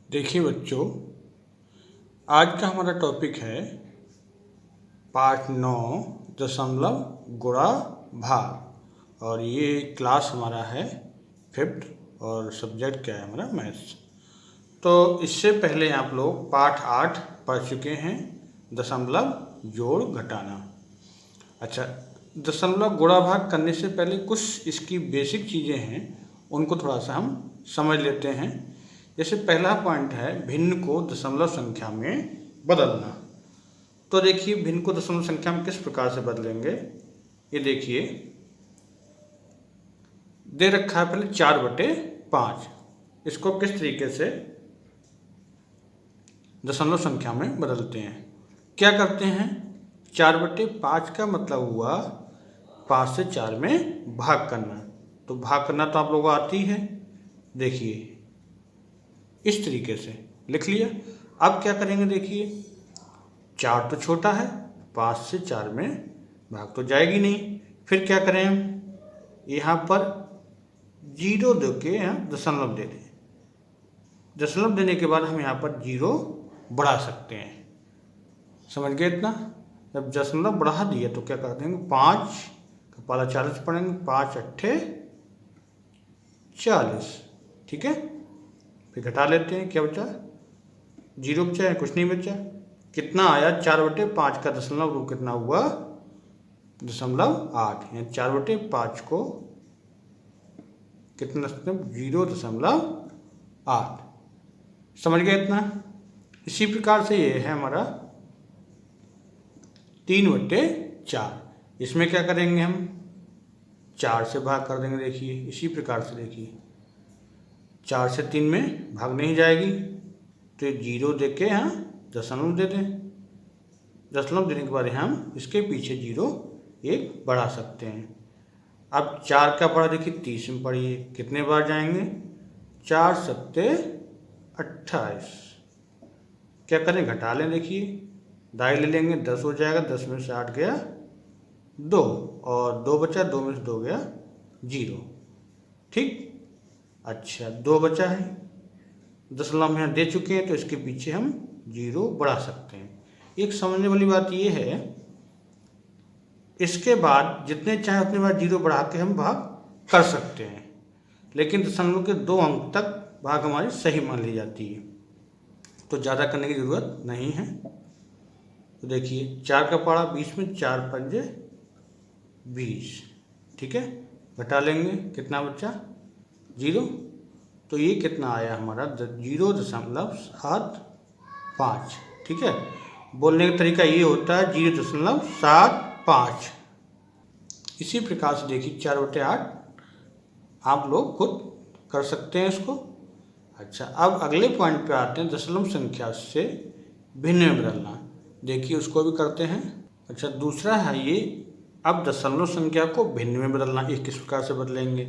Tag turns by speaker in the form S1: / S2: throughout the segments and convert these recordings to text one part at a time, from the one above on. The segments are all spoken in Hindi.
S1: देखिए बच्चों, आज का हमारा टॉपिक है पाठ 9 दशमलव गुणा भाग। और ये क्लास हमारा है 5th और सब्जेक्ट क्या है हमारा मैथ्स। तो इससे पहले आप लोग पाठ 8 पढ़ चुके हैं, दशमलव जोड़ घटाना। अच्छा, दशमलव गुणा भाग करने से पहले कुछ इसकी बेसिक चीज़ें हैं, उनको थोड़ा सा हम समझ लेते हैं। जैसे पहला पॉइंट है भिन्न को दशमलव संख्या में बदलना। तो देखिए भिन्न को दशमलव संख्या में किस प्रकार से बदलेंगे। ये देखिए दे रखा है पहले 4/5। इसको किस तरीके से दशमलव संख्या में बदलते हैं, क्या करते हैं। 4/5 का मतलब हुआ 5 से 4 में भाग करना। तो भाग करना तो आप लोगों को आती है, देखिए इस तरीके से लिख लिया। अब क्या करेंगे, देखिए 4 तो छोटा है, 5 से 4 में भाग तो जाएगी नहीं। फिर क्या करें हम, यहाँ पर 0 दे के यहाँ दशमलव दे दें। दशमलव देने के बाद हम यहाँ पर 0 बढ़ा सकते हैं। समझ गए इतना। जब दशमलव बढ़ा दिया तो क्या कर देंगे, 5 का पाला 40 पढ़ेंगे, 5 अट्ठे 40। ठीक है, फिर घटा लेते हैं, क्या बचा, 0 बचा है, कुछ नहीं बचा। कितना आया, 4/5 का दशमलव रूप कितना हुआ, 0.8। यानी 4/5 को कितना, 0.8। समझ गए इतना। इसी प्रकार से ये है हमारा 3/4। इसमें क्या करेंगे हम, 4 से भाग कर देंगे। देखिए इसी प्रकार से, देखिए 4 से 3 में भाग नहीं जाएगी, तो 0 दे के यहाँ दशमलव दे दें। दशमलव देने के बाद हम इसके पीछे 0 एक बढ़ा सकते हैं। अब 4 का पढ़ा, देखिए 30 में पढ़िए, कितने बार जाएंगे, 4 सत्ते 28। क्या करें, घटा लें। देखिए दाई ले लेंगे, 10 हो जाएगा, 10 में से 8 गया 2, और 2 बचा, 2 में से 2 गया 0। ठीक, अच्छा 2 बचा है, दशमलव हम यहाँ दे चुके हैं, तो इसके पीछे हम 0 बढ़ा सकते हैं। एक समझने वाली बात ये है, इसके बाद जितने चाहे उतने बार 0 बढ़ा के हम भाग कर सकते हैं, लेकिन दशमलव के 2 अंक तक भाग हमारी सही मान ली जाती है, तो ज़्यादा करने की ज़रूरत नहीं है। तो देखिए 4 का पढ़ा 20 में, 4 पंजे 20। ठीक है, घटा लेंगे, कितना बचा, 0। तो ये कितना आया हमारा, 0.75। ठीक है, बोलने का तरीका ये होता है 0.75। इसी प्रकार से देखिए 4/8 आप लोग खुद कर सकते हैं इसको। अच्छा, अब अगले पॉइंट पे आते हैं, दशमलव संख्या से भिन्न में बदलना। देखिए उसको भी करते हैं। अच्छा, दूसरा है ये, अब दशमलव संख्या को भिन्न में बदलना, ये किस प्रकार से बदलेंगे।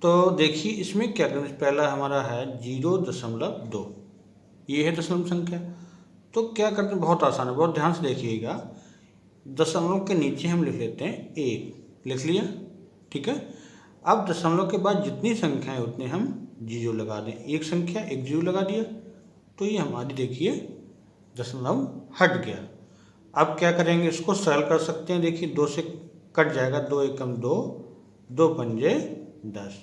S1: तो देखिए इसमें क्या करें, पहला हमारा है 0.2, ये है दशमलव संख्या। तो क्या करते हैं, बहुत आसान है, बहुत ध्यान से देखिएगा। दशमलव के नीचे हम लिख लेते हैं 1, लिख लिया। ठीक है, अब दशमलव के बाद जितनी संख्याएं उतने हम 0 लगा दें। एक संख्या 1 0 लगा दिया, तो ये हमारी देखिए दशमलव हट गया। अब क्या करेंगे, इसको सरल कर सकते हैं। देखिए 2 से कट जाएगा, 2 एकम 2, 2 पंजे 10,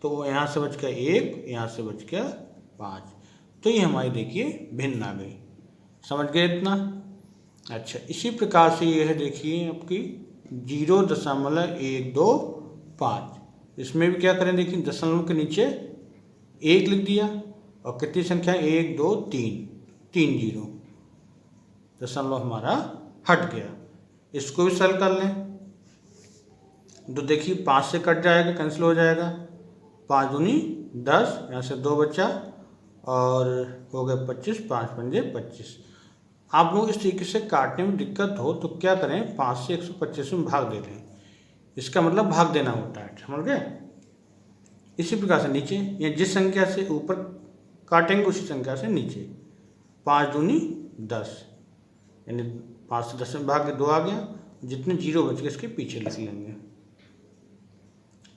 S1: तो यहाँ से बच गया 1, यहाँ से बच गया 5। तो ये हमारी देखिए भिन्न आ गई। समझ गए इतना। अच्छा, इसी प्रकार से ये है, देखिए आपकी 0.125। इसमें भी क्या करें, देखिए दशमलव के नीचे 1 लिख दिया, और कितनी संख्या, 1 2 3, 3 0, दशमलव हमारा हट गया। इसको भी सरल कर लें, तो देखिए 5 से कट जाएगा, कैंसिल हो जाएगा, 5 दूनी 10, यहाँ से 2 बचा, और हो गया 25, 5 पंजे 25। आप लोग इस तरीके से काटने में दिक्कत हो तो क्या करें, 5 से 125 में भाग दे दें। इसका मतलब भाग देना होता है, समझ गए। इसी प्रकार से नीचे, या जिस संख्या से ऊपर काटेंगे उसी संख्या से नीचे, 5 दूनी 10, यानी 5 से 10 में भाग के 2 आ गया, जितने 0 बच गए इसके पीछे लिख लेंगे।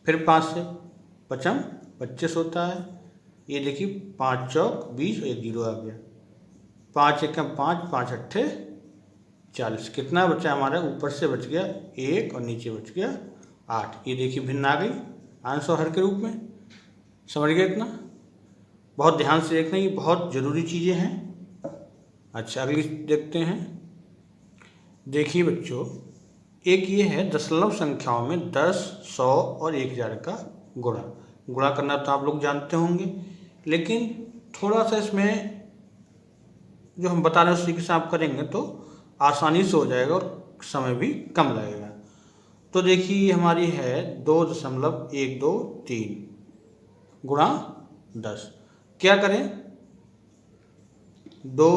S1: फिर 5 से 5 25 होता है, ये देखिए 5 चौक 20 और 1 जीरो आ गया। 5 एकम 5, 5 अट्ठे 40। कितना बचा हमारा? ऊपर से बच गया 1 और नीचे बच गया 8। ये देखिए भिन्न आ गई आंसर हर के रूप में। समझ गए इतना? बहुत ध्यान से देखना, ये बहुत ज़रूरी चीज़ें हैं। अच्छा अगली देखते हैं। देखिए बच्चों, एक ये है दशमलव संख्याओं में 10, 100 और 1000 का गुणा। गुणा करना तो आप लोग जानते होंगे, लेकिन थोड़ा सा इसमें जो हम बता रहे हैं उसी के साथ आप करेंगे तो आसानी से हो जाएगा और समय भी कम लगेगा। तो देखिए ये हमारी है 2.123 गुणा 10। क्या करें? 2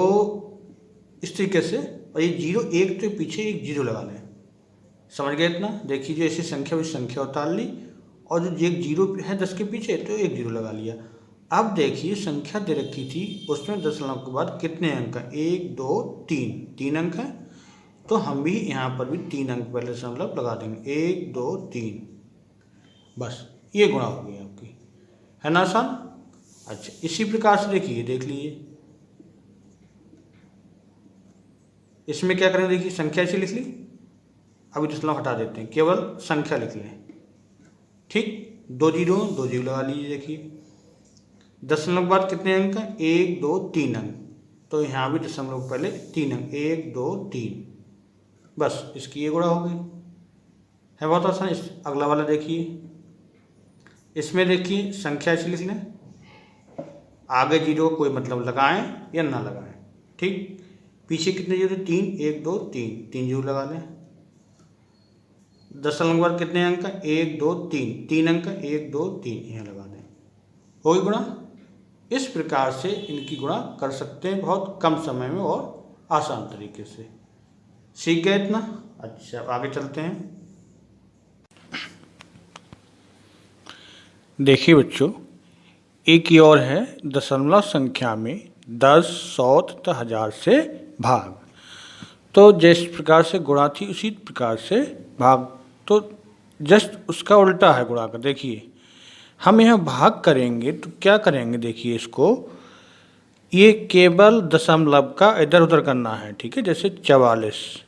S1: इस तरीके से, और ये 0 1 तो पीछे एक 0 लगा लें। समझ गए इतना? देखिए जो ऐसी संख्या हुई संख्या उतार ली, और जो एक 0 है 10 के पीछे तो एक 0 लगा लिया। अब देखिए संख्या दे रखी थी, उसमें दशमलव के बाद कितने अंक हैं? 1 2 3, 3 अंक हैं। तो हम भी यहाँ पर भी 3 अंक पहले दशमलव लगा देंगे। 1 2 3, बस ये गुणा हो गई आपकी, है ना आसान? अच्छा इसी प्रकार से देखिए, देख लीजिए इसमें क्या करेंगे। देखिए संख्या ऐसी लिख ली, अभी दशमलव हटा देते हैं, केवल संख्या लिख लें। ठीक, 2 जीरो लगा लीजिए। देखिए दशमलव के बाद कितने अंक हैं? 1 2 3 अंक, तो यहाँ भी दशमलव पहले 3 अंक, 1 2 3, बस इसकी ये गुणा हो गई। है बहुत आसान। इस अगला वाला देखिए, इसमें देखिए संख्या ऐसी लिख लें, आगे 0 कोई मतलब लगाएं या ना लगाएं। ठीक, पीछे कितने जीरो? 3, 1 2 3, 3 जीरो लगा लें। दशमलव के बाद कितने अंक हैं? 1 2 3, 3 अंक, 1 2 3 यहाँ लगा दें। हो गई गुणा। इस प्रकार से इनकी गुणा कर सकते हैं बहुत कम समय में और आसान तरीके से। सीख गए इतना? अच्छा आगे चलते हैं। देखिए बच्चों, एक ही और है दशमलव संख्या में 10, 100 तथा 1000 से भाग। तो जिस प्रकार से गुणा थी उसी प्रकार से भाग, तो जस्ट उसका उल्टा है गुणा का। देखिए हम यहाँ भाग करेंगे तो क्या करेंगे? देखिए इसको, ये केवल दशमलव का इधर उधर करना है। ठीक है, जैसे 44,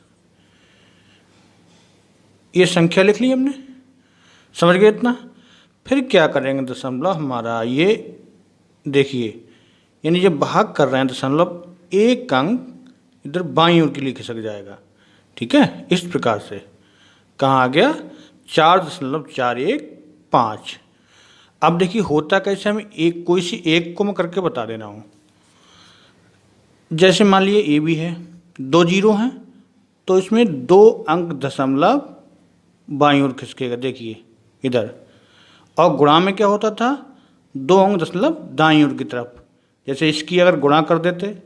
S1: ये संख्या लिख ली हमने। समझ गए इतना? फिर क्या करेंगे? दशमलव हमारा ये देखिए, यानी जब भाग कर रहे हैं दशमलव, एक अंक इधर बाईं ओर के लिए खिसक जाएगा। ठीक है, इस प्रकार से कहाँ आ गया? 4.415। अब देखिए होता कैसे, हमें एक कोई सी एक को मैं करके बता दे रहा हूँ। जैसे मान लिए ए भी है, 2 जीरो हैं, तो इसमें 2 अंक दशमलव बाईं ओर खिसकेगा। देखिए इधर, और गुणा में क्या होता था? 2 अंक दशमलव दाईं ओर की तरफ। जैसे इसकी अगर गुणा कर देते,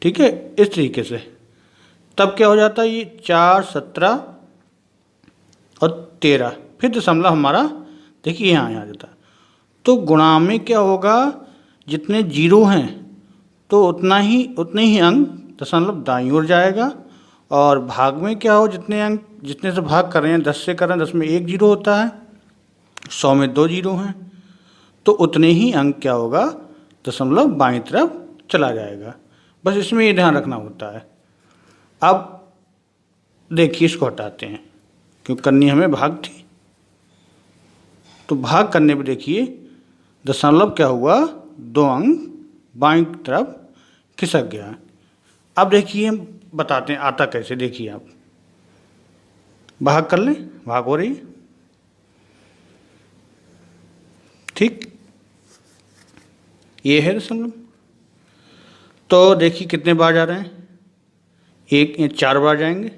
S1: ठीक है, इस तरीके से, तब क्या हो जाता है? ये 4 17 और 13, फिर दशमलव हमारा देखिए यहाँ आ जाता। तो गुणा में क्या होगा? जितने जीरो हैं तो उतने ही अंक दशमलव दाईं ओर जाएगा, और भाग में क्या हो? जितने अंक, जितने से भाग कर रहे हैं, 10 से कर रहे हैं, 10 में 1 जीरो होता है, 100 में 2 जीरो हैं, तो उतने ही अंक क्या होगा? दशमलव बाईं तरफ चला जाएगा। बस इसमें ये ध्यान रखना होता है। अब देखिए इसको हटाते हैं, क्योंकि करनी हमें भाग थी। तो भाग करने पे देखिए दशमलव क्या हुआ? 2 अंक बाईं तरफ खिसक गया। अब देखिए हम बताते हैं आता कैसे। देखिए आप भाग कर लें, भाग हो रही, ठीक, ये है दशमलव। तो देखिए कितने बार जा रहे हैं? 4 बार जाएंगे।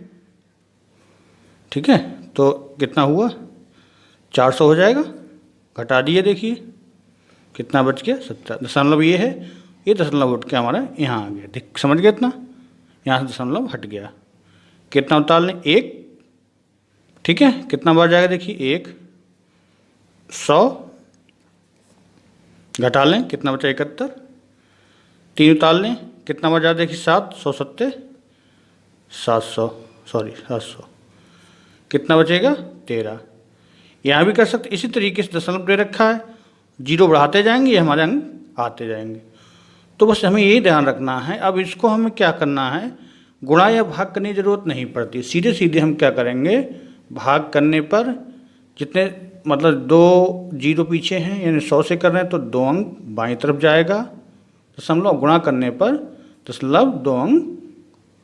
S1: ठीक है, तो कितना हुआ? 400 हो जाएगा। घटा दिए, देखिए कितना बच गया? 70। दशमलव ये है, ये दशमलव उठ के हमारा यहाँ आ गया। देख समझ गए इतना? यहाँ से दशमलव हट गया। कितना उतार लें? 1। ठीक है, कितना बार जाएगा? देखिए 1 100, घटा लें, कितना बचा? 71। 3 उतार लें, कितना बार जाएगा? देखिए 7 100 7 700, सॉरी 700, कितना बचेगा? 13। यहाँ भी कर सकते इसी तरीके से। दशमलव दे रखा है, जीरो बढ़ाते जाएंगे, ये हमारे अंक आते जाएंगे। तो बस हमें यही ध्यान रखना है। अब इसको हमें क्या करना है, गुणा या भाग करने की ज़रूरत नहीं पड़ती, सीधे सीधे हम क्या करेंगे, भाग करने पर जितने मतलब 2 जीरो पीछे हैं यानी 100 से कर रहे हैं तो 2 अंक बाईं तरफ जाएगा, दशमलव गुणा करने पर दशमलव 2 अंक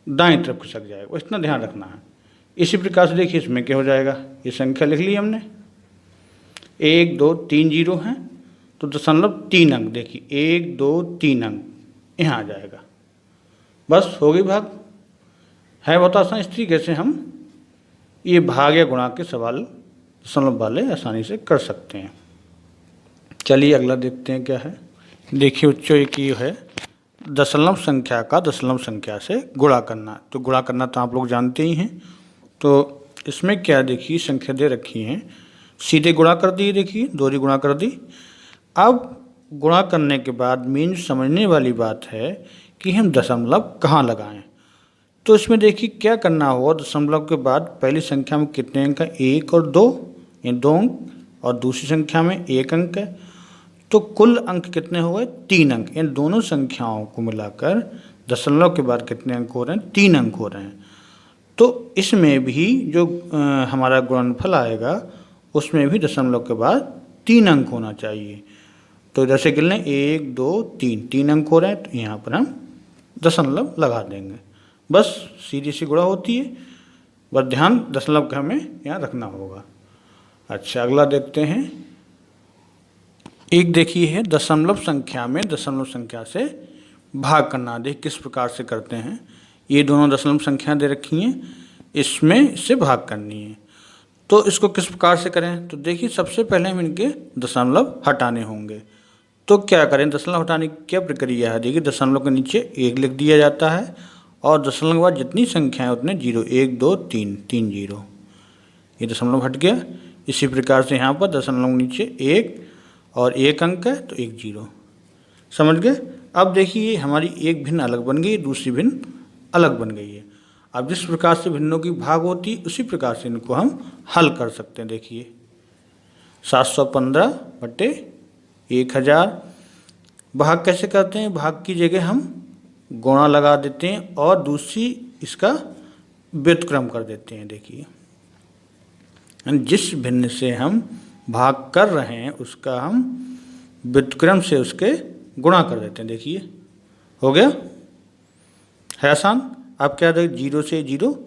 S1: दाईं तरफ खिसक जाएगा, इतना ध्यान रखना है। इसी प्रकार से देखिए इसमें क्या हो जाएगा, ये संख्या लिख ली हमने, 1 2 3 जीरो हैं तो दशमलव 3 अंक, देखिए 1 2 3 अंक यहाँ आ जाएगा। बस हो गई भाग। है बहुत आसान, इस तरीके से हम ये भाग या गुणा के सवाल दशमलव वाले आसानी से कर सकते हैं। चलिए अगला देखते हैं क्या है। देखिए बच्चों, एक ये है दशमलव संख्या का दशमलव संख्या से गुणा करना। तो गुणा करना तो आप लोग जानते ही हैं। तो इसमें क्या, देखिए संख्या दे रखी हैं, सीधे गुणा कर दी, देखिए दोहरी गुणा कर दी। अब गुणा करने के बाद मेन समझने वाली बात है कि हम दशमलव कहाँ लगाएं। तो इसमें देखिए क्या करना होगा, दशमलव के बाद पहली संख्या में कितने अंक हैं, 1 और 2, ये 2 अंक, और दूसरी संख्या में 1 अंक है, तो कुल अंक कितने हो गए, 3 अंक। इन दोनों संख्याओं को मिलाकर दशमलव के बाद कितने अंक हो रहे हैं, 3 अंक हो रहे हैं। तो इसमें भी जो हमारा गुणनफल आएगा उसमें भी दशमलव के बाद 3 अंक होना चाहिए। तो इधर से गिन लें, 1 2 3, 3 अंक हो रहे हैं, तो यहाँ पर हम दशमलव लगा देंगे। बस सीधी सी गुणा होती है, बस ध्यान दशमलव का हमें यहाँ रखना होगा। अच्छा अगला देखते हैं। एक देखिए है दशमलव संख्या में दशमलव संख्या से भाग करना। देख किस प्रकार से करते हैं, ये दोनों दशमलव संख्या दे रखी हैं, इसमें इससे भाग करनी है। तो इसको किस प्रकार से करें, तो देखिए सबसे पहले हम इनके दशमलव हटाने होंगे। तो क्या करें, दशमलव हटाने की क्या प्रक्रिया है, देखिए दशमलव के नीचे 1 लिख दिया जाता है और दशमलव के बाद जितनी संख्या है उतने जीरो, 1 2 3, 3 जीरो, ये दशमलव हट गया। इसी प्रकार से यहाँ पर दशमलव के नीचे 1 और 1 अंक है तो 1 जीरो, समझ गए। अब देखिए हमारी एक भिन्न अलग बन गई, दूसरी भिन्न अलग बन गई है। अब जिस प्रकार से भिन्नों की भाग होती है उसी प्रकार से इनको हम हल कर सकते हैं। देखिए 715 बटे 1000 भाग कैसे करते हैं, भाग की जगह हम गुणा लगा देते हैं और दूसरी इसका व्युत्क्रम कर देते हैं। देखिए जिस भिन्न से हम भाग कर रहे हैं उसका हम व्युत्क्रम से उसके गुणा कर देते हैं। देखिए हो गया, है आसान। अब क्या देखें, 0 से 0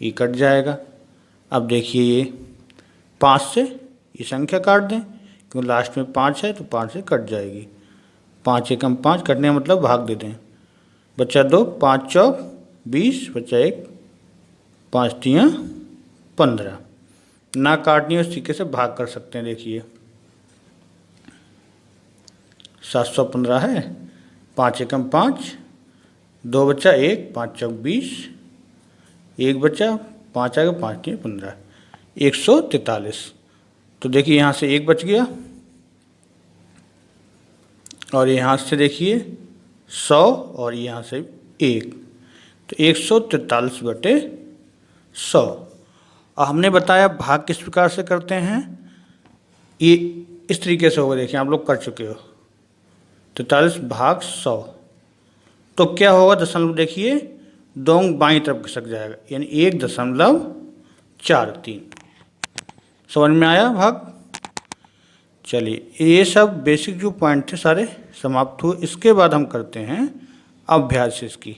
S1: ये कट जाएगा। अब देखिए ये 5 से ये संख्या काट दें क्योंकि लास्ट में 5 है तो 5 से कट जाएगी। 5 एकम 5 कटने का मतलब भाग दे दें, बच्चा 2, 5 चौक 20, बच्चा 1, 5 तियाँ 15। ना काटनी उस तरीके से भाग कर सकते हैं। देखिए 715 है, 5 एकम 5, 2 बच्चा 1, 5 चौक 20, 1 बच्चा 5 आ गया, 5 तियाँ 15, 143। तो देखिए यहाँ से 1 बच गया और यहाँ से देखिए 100 और यहाँ से 1, तो 143 बटे 100। और हमने बताया भाग किस प्रकार से करते हैं, ये इस तरीके से होगा। देखिए आप लोग कर चुके हो, 43 भाग 100। तो क्या होगा, दशमलव देखिए 2 अंक बाईं तरफ खिसक जाएगा यानी 1.43। समझ में आया भाग। चलिए ये सब बेसिक जो पॉइंट थे सारे समाप्त हुए। इसके बाद हम करते हैं अभ्यास इसकी।